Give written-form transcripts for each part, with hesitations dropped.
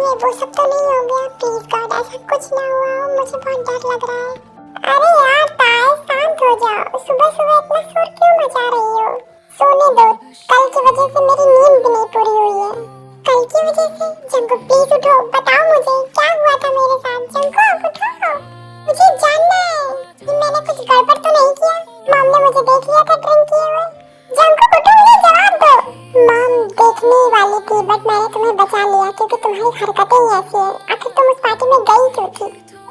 ये वो सब तो नहीं हो गया? प्लीज गॉड ऐसा कुछ ना हुआ हो, मुझे बहुत डर लग रहा है। अरे यार ताए शांत हो जाओ, सुबह सुबह इतना शोर क्यों मचा रही हो? सोने दो, कल की वजह से मेरी नींद भी नहीं पूरी हुई है। कल की वजह से? जंको प्लीज उठो, बताओ मुझे क्या हुआ था मेरे साथ। जंको आप उठो, मुझे जानना है कि मैंने कुछ गड़बड़ तो नहीं किया। मॉम ने मुझे देख लिया था ड्रिंक किए हुए। जंको उठो, मुझे जवाब दो। मॉम देखने ही वाली थी बट मैंने तुम्हें बचा लिया क्योंकि तुम्हारी हरकतें ही ऐसी हैं। आखिर तुम उस पार्टी में गई क्यों थी?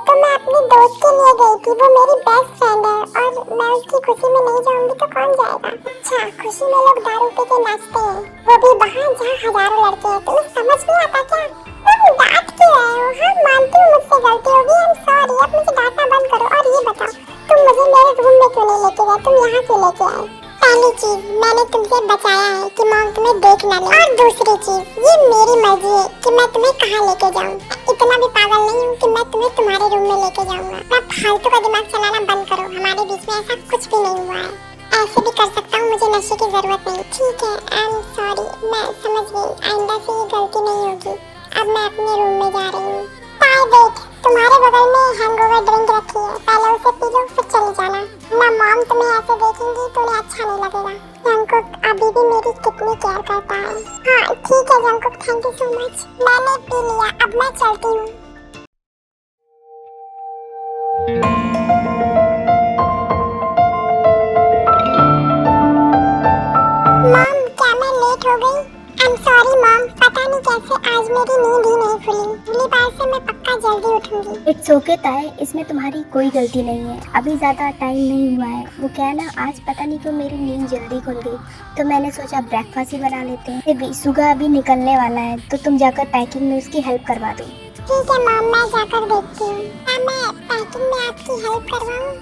तो मैं अपनी दोस्त के लिए गई थी, वो मेरी बेस्ट फ्रेंड है और मैं उसकी खुशी में नहीं जाऊंगी तो कौन जाएगा? अच्छा, खुशी में लोग दारू पी के नाचते हैं, वो भी वहाँ जहाँ हजारों लड़के हैं। तुम्हें समझ नहीं आता क्या? तुम डांट क्यों रहे हो? हाँ मानती हूँ मुझसे गलती होगी, आई एम सॉरी। अब मुझे डांटना बंद करो और ये बताओ तुम मुझे मेरे रूम में क्यों नहीं लेके गए? तुम यहाँ क्यों लेके आए? पहली चीज, मैंने तुमसे बचाया है कि मॉम तुम्हें देख ना ले। और दूसरी चीज, ये मेरी मर्जी है कि मैं तुम्हें कहाँ लेके जाऊँ। इतना भी पागल नहीं हूँ कि मैं तुम्हें तुम्हारे रूम में लेके जाऊंगा। मैं फालतू का दिमाग चलाना बंद करो, हमारे बीच में ऐसा कुछ भी नहीं हुआ है। ऐसे भी कर सकता हूँ, मुझे नशे की जरूरत नहीं। ठीक है, आई एम सॉरी, मैं समझ गई, आइंदा से ये गलती नहीं होगी। अब मैं अपने रूम में जा रही हूँ। ताई देख, तुम्हारे बगल में हैंगओवर ड्रिंक रखी है, पहले उसे पी लो फिर चली जाना। ना मॉम तुम्हें ऐसे देखेंगी तो उन्हें अच्छा नहीं लगेगा। जंकुक अभी भी मेरी कितनी केयर करता है। हाँ ठीक है Jungkook, thank you so much. मैंने पी लिया, अब मैं चलती हूँ। मॉम क्या मैं लेट हो गई? आई एम सॉरी मॉम, पता नहीं कैसे आज मेरी नींद ही नहीं खुली। अगली बार से मैं पक्का जल्दी उठूंगी। इट्स ओके ताए, इसमें तुम्हारी कोई गलती नहीं है। अभी ज़्यादा टाइम नहीं हुआ है। वो क्या है ना, आज पता नहीं क्यों मेरी नींद जल्दी खुल गई तो मैंने सोचा ब्रेकफास्ट ही बना लेते हैं। सुगा अभी निकलने वाला है तो तुम जाकर पैकिंग में उसकी हेल्प करवा दो। ठीक है मॉम, मैं जाकर देखती हूँ। क्या मैं पैकिंग में आपकी हेल्प करवाऊँ?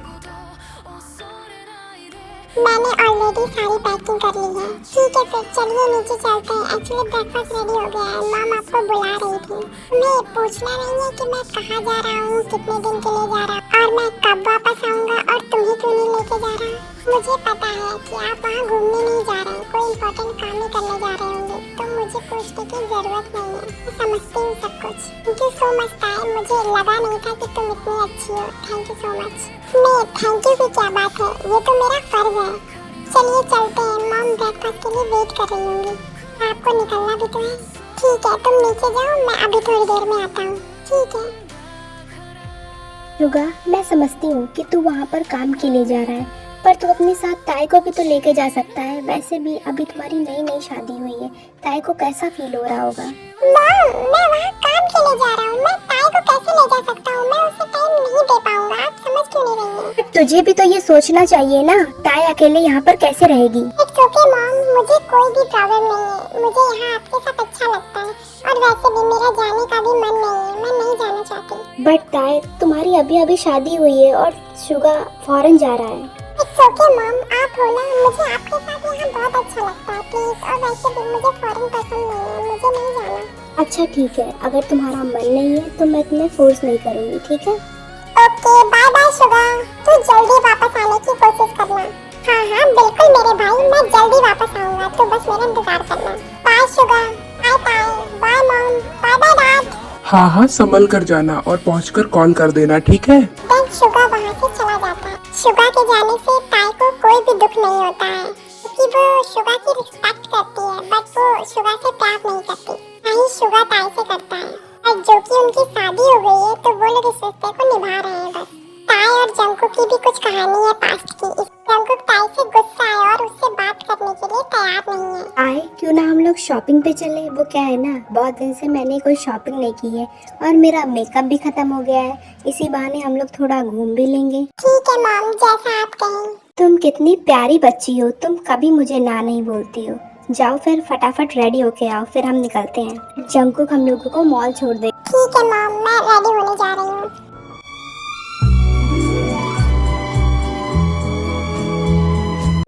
मैंने ऑलरेडी सारी पैकिंग कर ली है। ठीक है फिर चलिए नीचे चलते हैं। एक्चुअली ब्रेकफास्ट रेडी हो गया है, मॉम आपको बुला रही थी। मैं पूछना नहीं है कि मैं कहाँ जा रहा हूँ, कितने दिन के लिए जा रहा हूँ और मैं कब वापस आऊँगा और तुम्हें क्यों नहीं लेके जा रहा। मुझे पता है कि आप वहाँ घूमने नहीं जा रहे, कोई इम्पोर्टेंट काम ही करने जा रहे होंगे, तो मुझे पूछने की जरूरत नहीं है। मैं समझती हूँ सब कुछ। थैंक यू सो मच ताई, मुझे लगा नहीं था कि तुम इतनी अच्छी हो। Thank you so much. मैं थैंक यू की क्या बात है, ये तो मेरा फर्ज है। चलिए चलते हैं, मॉम ब्रेकफास्ट के लिए वेट कर रही होंगी। आपको निकलना भी तो है। ठीक है तुम नीचे जाओ, मैं अभी थोड़ी देर में आता हूँ। ठीक है। सुगा, मैं समझती हूँ कि तू वहाँ पर काम के लिए जा रहा है, पर तू अपने साथ ताई को भी तो लेके जा सकता है। वैसे भी अभी तुम्हारी नई नई शादी हुई है, ताई को कैसा फील हो रहा होगा। मॉम मैं वहाँ काम के लिए जा रहा हूँ, मैं ताई को कैसे ले जा सकता हूँ? मैं उसे टाइम नहीं दे पाऊंगा। आप समझ क्यों नहीं रही हैं? तुझे भी तो ये सोचना चाहिए ना, ताई अकेले यहाँ पर कैसे रहेगी। इट्स ओके मॉम, मुझे कोई भी प्रॉब्लम नहीं है। मुझे यहाँ आपके साथ अच्छा लगता है और वैसे भी मेरा जाने का भी मन नहीं है, मैं नहीं जाना चाहती। बट ताई, तुम्हारी अभी अभी शादी हुई है और सुगा फॉरेन जा रहा है। इट्स ओके मॉम, आप हो ना, मुझे आपके साथ यहाँ बहुत अच्छा लगता है प्लीज। और वैसे भी मुझे फॉरेन पसंद नहीं है, मुझे नहीं जाना। अच्छा ठीक है, अगर तुम्हारा मन नहीं है तो मैं तुम्हें फोर्स नहीं करूँगी, ठीक है। ओके बाय बाय शुगा, तू जल्दी वापस आने की कोशिश करना। हाँ हाँ बिल्कुल मेरे भाई, मैं जल्दी वापस आऊंगा, तो बस मेरा इंतजार करना। Bye Suga, bye bye, bye mom, bye bye dad. हाँ हाँ संभल कर जाना और पहुंचकर कॉल कर देना, ठीक है। देन शुगा वहाँ से चला जाता है। शुगा के जाने से ताई को कोई भी दुख नहीं होता है क्योंकि वो शुगा की रिस्पेक्ट करती है, बट वो शुगा से प्यार नहीं करती। नहीं शुगा ताई से करता है, और जो कि उनकी शादी हो गई है तो वो लोग इस रिश्ते को निभा रहे हैं बस। ताई और जंकुक की भी कुछ कहानी है पास्ट की। जंकुक ताई से गुस्सा है और उससे बात करने के लिए तैयार नहीं है। आए क्यों ना हम लोग शॉपिंग पे चले। वो क्या है ना, बहुत दिन से मैंने कोई शॉपिंग नहीं की है और मेरा मेकअप भी खत्म हो गया है। इसी बहाने हम लोग थोड़ा घूम भी लेंगे। ठीक है मॉम, जैसा आप कहें। तुम कितनी प्यारी बच्ची हो, तुम कभी मुझे ना नहीं बोलती हो। जाओ फिर फटाफट रेडी होके आओ, फिर हम निकलते हैं। जंकुक हम लोगों को मॉल छोड़ दे। ठीक है मॉम, मैं रेडी होने जा रही हूँ।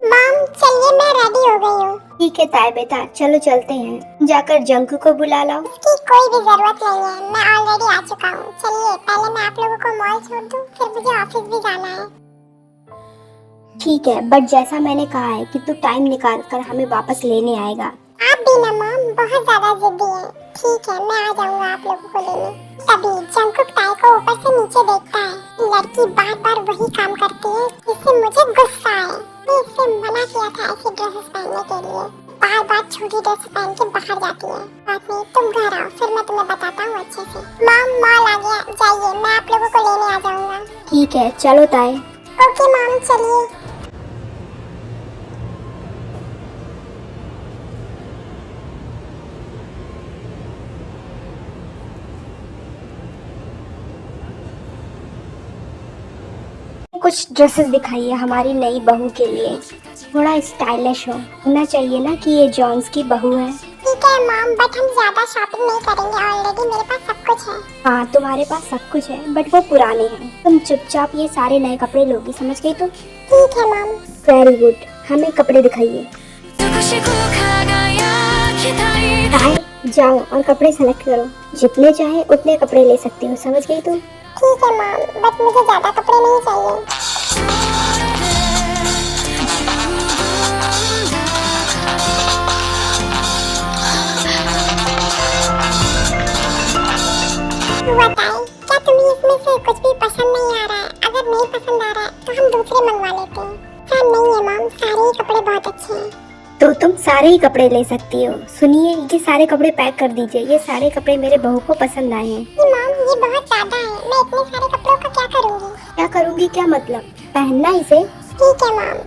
मॉम चलिए, मैं रेडी हो गई हूँ। ठीक है ताई बेटा, चलो चलते हैं। जाकर जंकू को बुला लाओ। इसकी कोई भी जरूरत नहीं है, मैं ऑलरेडी आ चुका हूँ। चलिए पहले मैं आप लोगों को मॉल छोड़ दूँ, फिर मुझे ऑफिस भी जाना है। ठीक है, बट जैसा मैंने कहा है कि तू टाइम निकाल कर हमें वापस लेने आएगा। आप भी ना मॉम बहुत ज्यादा जिद्दी हैं। ठीक है, मैं आ जाऊंगा आप लोगों को लेने। तभी जंगकुक ताई को ऊपर से नीचे देखता है। लड़की बार बार वही काम करती है जिससे मुझे गुस्सा है। मैं इससे मना किया था ऐसी ड्रेसेस पहनने के लिए। बार बार छोटी ड्रेस पहन के बाहर जाती है। बात नहीं, तुम घर आओ फिर मैं तुम्हें बताता हूँ अच्छे से। मॉम मॉल आ गया, जाइए मैं आप लोगों को लेने आ जाऊंगा। ठीक है, चलो ताई। ओके मॉम, चलिए। कुछ ड्रेसेस दिखाइए हमारी नई बहू के लिए, थोड़ा स्टाइलिश होना चाहिए ना कि ये जॉन्स की बहू है। ठीक है मॉम, बट हम ज्यादा शॉपिंग नहीं करेंगे, ऑलरेडी मेरे पास सब कुछ है। हाँ, तुम्हारे पास सब कुछ है बट वो पुराने हैं। तुम चुपचाप ये सारे नए कपड़े लोगी, समझ गई तुम? ठीक है मॉम। वेरी गुड, हमें कपड़े दिखाइए। ताई, जाओ और कपड़े सेलेक्ट करो, जितने चाहे उतने कपड़े ले सकती हो, समझ गई तुम? ठीक है मॉम, बट मुझे ज्यादा कपड़े नहीं चाहिए। बताएं, क्या तुम्हें इसमें से कुछ भी पसंद नहीं आ रहा है? अगर नहीं पसंद आ रहा है तो हम दूसरे मंगवा लेते हैं। ऐसा नहीं है मॉम, सारे ही कपड़े बहुत अच्छे हैं। तो तुम सारे ही कपड़े ले सकती हो। सुनिए, ये सारे कपड़े पैक कर दीजिए। ये सारे कपड़े मेरे बहू को पसंद आए हैं। नहीं मॉम, ये बहुत ज्यादा है। मैं इतने सारे कपड़ों का क्या करूँगी? क्या करूँगी क्या मतलब? पहनना इसे। ठीक है मॉम।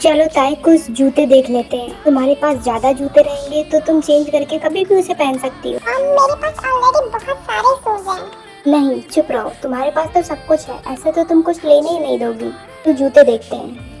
चलो ताई, कुछ जूते देख लेते हैं। तुम्हारे पास ज्यादा जूते रहेंगे तो तुम चेंज करके कभी भी उसे पहन सकती हो। मॉम, मेरे पास ऑलरेडी बहुत सारे शूज हैं। नहीं, चुप रहो, तुम्हारे पास तो सब कुछ है। ऐसे तो तुम कुछ लेने ही नहीं दोगी। तो जूते देखते हैं।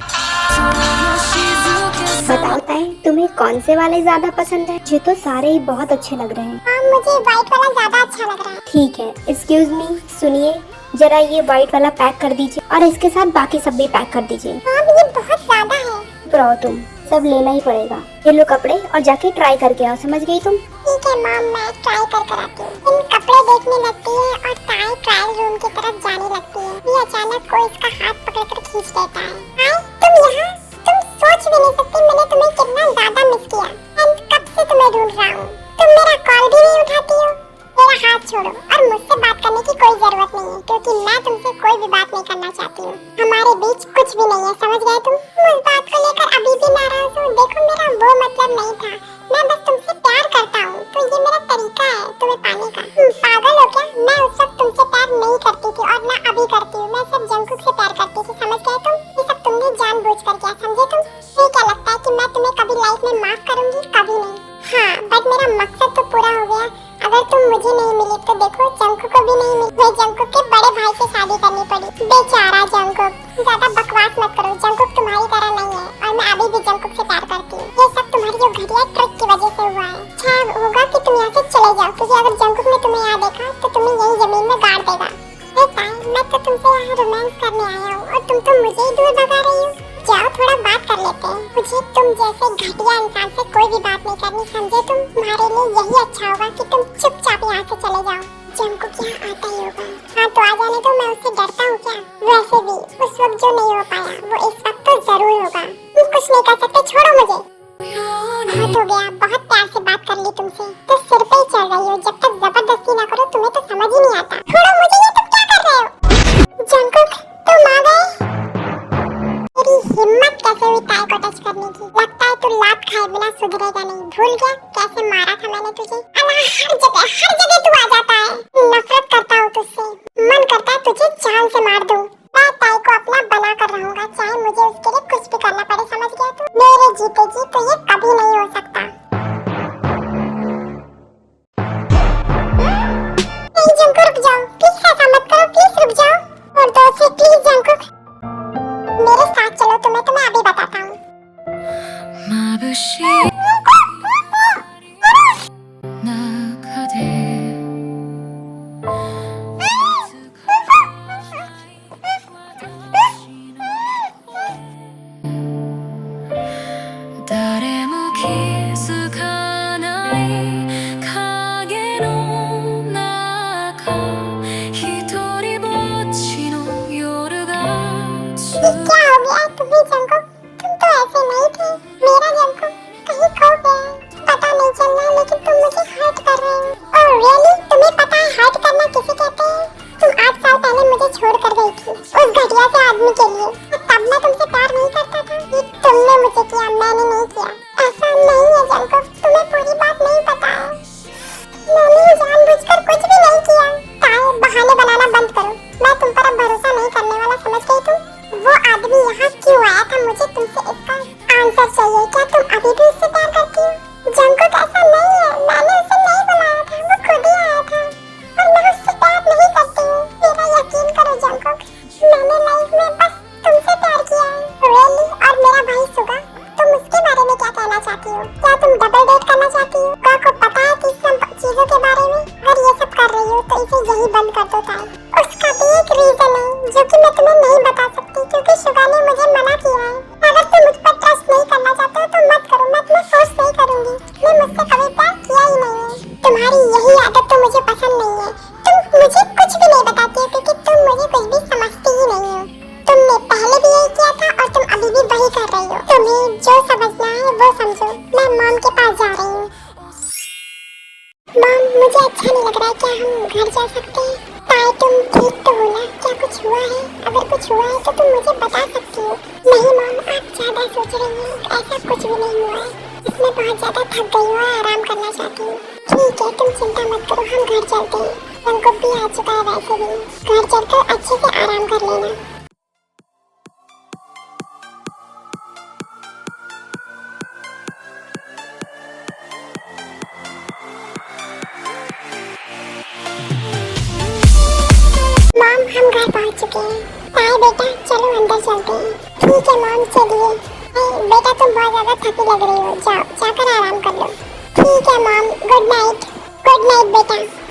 बताओ ताई, तुम्हें कौन से वाले ज्यादा पसंद है? मुझे तो सारे ही बहुत अच्छे लग रहे हैं। मॉम, मुझे व्हाइट वाला ज्यादा अच्छा लग रहा है। ठीक है, एक्सक्यूज मी, सुनिए जरा, ये व्हाइट वाला पैक कर दीजिए और इसके साथ बाकी सब भी पैक कर दीजिए। मॉम, ये बहुत ज्यादा है। चुप रहो तुम, सब लेना ही पड़ेगा। ये लो कपड़े और जाके ट्राई करके आओ, समझ गई तुम? ठीक है मॉम, मैं ट्राई कर आती हूँ। इन कपड़े देखने लगती है और ताई ट्रायल रूम की तरफ जाने लगती है। ये अचानक कोई इसका हाथ पकड़कर खींच देता है। ताई, तुम यहाँ? तुम सोच भी नहीं सकती मैंने तुम्हें कितना ज्यादा मिस किया। एंड कब से तुम्हें ढूंढ रहा हूँ। तुम मेरा कॉल भी नहीं उठाती हो। मेरा हाथ छोड़ो और मुझसे बात करने की कोई जरूरत नहीं है, क्योंकि मैं तुमसे कोई भी बात नहीं करना चाहती हूँ। हमारे बीच कुछ भी नहीं है, समझ गए तुम? उस बात को लेकर अभी भी नाराज हो? देखो, मेरा वो मतलब नहीं था। मैं बस तुमसे प्यार करता हूँ, तो ये मेरा तरीका है तुम्हें पाने का। पागल हो क्या? मैं उस वक्त तुमसे प्यार नहीं करती थी और ना अभी करती हूँ। मैं सिर्फ जंगकुक से प्यार करती थी, समझ गए तुम? ये सब तुमने जानबूझकर किया, समझे तुम? ये क्या लगता है कि मैं तुम्हें कभी लाइफ में माफ करूंगी? कभी नहीं। हाँ, बट मेरा मकसद तो पूरा हो गया। अगर तुम मुझे नहीं मिली तो देखो जंगकुक को भी नहीं मिली। जंगकुक के बड़े भाई से शादी करनी पड़ी। बेचारा जंगकुक। ज्यादा बकवास मत करो, जंगकुक तुम्हारी तरह नहीं है और मैं अभी भी जंगकुक से प्यार करती हूँ। ये सब तुम्हारी वो घटिया ट्रिक की वजह से हुआ है। अच्छा होगा कि तुम यहाँ से चले जाओ, क्योंकि अगर जंगकुक ने तुम्हें यहाँ देखा तो तुम्हें यही जमीन में गाड़ देगा। मैं तो तुमसे यहाँ रोमांस करने आया हूँ और तुम तो मुझे ही दूर भगा रही हो। जाओ, थोड़ा बात कर लेते हैं। मुझे तुम जैसे घटिया इंसान से कोई भी बात नहीं करनी, समझे तुम? तुम्हारे लिए यही अच्छा होगा कि तुम चुपचाप यहाँ से चले जाओ। जंगकुक यहाँ आता ही होगा। हाँ तो आ जाने दो, मैं उससे डरता हूँ क्या? वैसे भी उस वक्त जो नहीं हो पाया वो इस वक्त तो जरूर होगा। तुम कुछ नहीं कर सकते, छोड़ो मुझे। बहुत हो गया, बहुत प्यार से बात कर ली तुमसे, तो सिर पे ही चढ़ रही हो। जब तक जबरदस्ती ना करो तुम्हें तो समझ ही नहीं आता। छोड़ो मुझे, ये तुम क्या कर रहे हो? जंगकुक, तुम आ गए? तेरी हिम्मत कैसे हुई ताई को टच करने की? लगता है तू लात खाए बिना सुधरेगा नहीं। भूल गया कैसे मारा था मैंने तुझे? हर जगह तू आ जाता है। से यही बंद कर दो ताई। उसका भी एक रीजन है जो कि मैं तुम्हें नहीं बता सकती, क्योंकि शुगा ने मुझे मना किया है। अगर तुम मुझ पर ट्रस्ट नहीं करना चाहते हो तो मत करो, मैं तुम्हें फोर्स नहीं करूंगी। मैं मुझसे कभी प्यार किया ही नहीं है। तुम्हारी यही आदत तो मुझे पसंद नहीं है। तुम मुझे कुछ भी नहीं बताती हो क्योंकि तुम मुझे कुछ भी समझती ही नहीं हो। तुमने पहले भी यही किया था और तुम अभी भी वही कर रही हो। तुम्हें जो समझना है वो समझो। मैं मॉम के पास जा रही हूँ। मॉम, मुझे अच्छा नहीं लग रहा है, क्या हम घर जा सकते हैं? ताई, तुम ठीक तो हो ना? क्या कुछ हुआ है? अगर कुछ हुआ है तो तुम मुझे बता सकती हो। नहीं मॉम, आप ज्यादा सोच रही हैं, ऐसा कुछ भी नहीं हुआ है। इसमें बहुत ज्यादा थक गई हूँ, आराम करना चाहती हूँ। ठीक है, तुम चिंता मत करो, हम घर चलते हैं। रंगूप भी आ चुका है वैसे भी। घर चलकर अच्छे से आराम कर लेना। मॉम, हम घर पहुंच चुके हैं। ताई बेटा, चलो अंदर चलते हैं। ठीक है मॉम, चलिए। बेटा, तुम बहुत ज्यादा थकी लग रही हो, जाओ जाकर आराम कर लो। ठीक है mom, good night. Good night बेटा।